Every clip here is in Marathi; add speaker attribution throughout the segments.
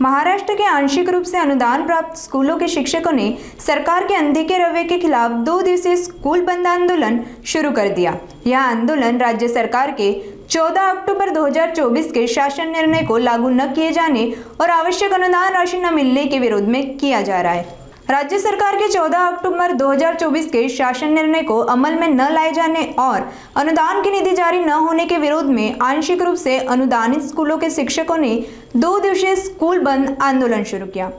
Speaker 1: महाराष्ट्र के आंशिक रूप से अनुदान प्राप्त स्कूलों के शिक्षकों ने सरकार के अनदेखे रवैये के खिलाफ 2 दिवसीय स्कूल बंद आंदोलन शुरू कर दिया। यह आंदोलन राज्य सरकार के 14 अक्टूबर 2024 के शासन निर्णय को लागू न किए जाने और आवश्यक अनुदान राशि न मिलने के विरोध में किया जा रहा है। राज्य सरकार के 14 अक्टूबर 2024 के शासन निर्णय को अमल में न लाए जाने और अनुदान की निधि जारी न होने के विरोध में आंशिक रूप से अनुदानित स्कूलों के शिक्षकों ने 2 दिवसीय स्कूल बंद आंदोलन शुरू किया।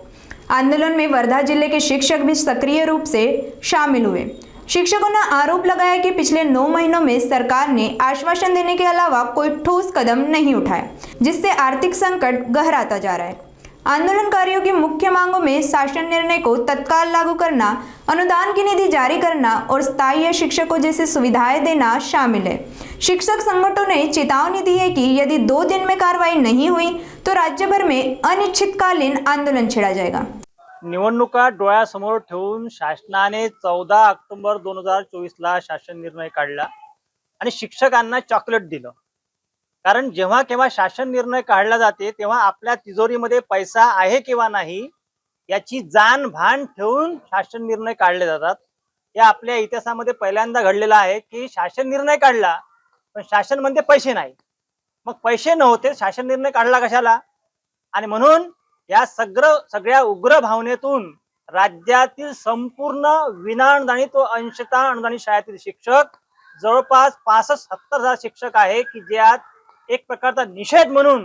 Speaker 1: आंदोलन में वर्धा जिले के शिक्षक भी सक्रिय रूप से शामिल हुए। शिक्षकों ने आरोप लगाया कि पिछले 9 महीनों में सरकार ने आश्वासन देने के अलावा कोई ठोस कदम नहीं उठाया, जिससे आर्थिक संकट गहराता जा रहा है। आंदोलनकारियों की मुख्य मांगों में शासन निर्णय को तत्काल लागू करना, अनुदान की निधि जारी करना और स्थायी शिक्षकों जैसी सुविधाएं देना शामिल है। शिक्षक संगठनों ने चेतावनी दी है कि यदि 2 दिन में कार्रवाई नहीं हुई तो राज्य भर में अनिश्चितकालीन आंदोलन छेड़ा जाएगा।
Speaker 2: निवडणुका डोळ्यासमोर ठेवून शासनाने 14 ऑक्टोबर 2024 ला शासन निर्णय काढला आणि शिक्षकांना चॉकलेट दिलं। कारण जेव्हा केव्हा शासन निर्णय काढला जाते तेव्हा आपल्या तिजोरीमध्ये पैसा आहे किंवा नाही याची जाण भान ठेवून शासन निर्णय काढले जातात। या आपल्या इतिहासामध्ये पहिल्यांदा घडलेला आहे की शासन निर्णय काढला पण शासन म्हणते पैसे नाही। मग पैसे नव्हते, शासन निर्णय काढला कशाला? आणि म्हणून या सगळ्या उग्र भावनेतून राज्यातील संपूर्ण विनाअनुदानित व अंशतः अनुदानित शाळेतील शिक्षक जवळपास 65-70 हजार शिक्षक आहे की ज्यात एक प्रकारचा निषेध म्हणून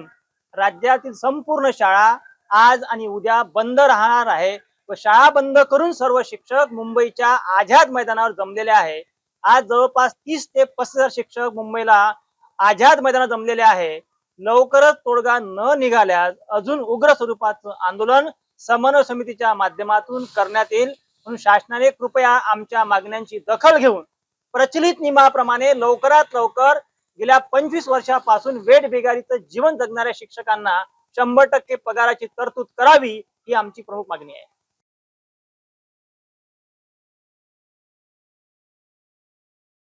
Speaker 2: राज्यातील संपूर्ण शाळा आज आणि उद्या बंद राहणार आहे व शाळा बंद करून सर्व शिक्षक मुंबईच्या आझाद मैदानावर जमलेले आहे। आज जवळपास 30 ते 35 हजार शिक्षक मुंबईला आझाद मैदानावर जमलेले आहे। लवकरच तोडगा न निघाल्यास अजून उग्र स्वरूपाचं आंदोलन समन्वय समितीच्या माध्यमातून करण्यात येईल। म्हणून शासनाने कृपया आमच्या मागण्यांची दखल घेऊन प्रचलित नियमाप्रमाणे लवकरात लवकर गेल्या 25 वर्षापासून वेठबिगारीचं जीवन जगणाऱ्या शिक्षकांना 100% पगाराची तरतूद करावी ही आमची प्रमुख मागणी आहे।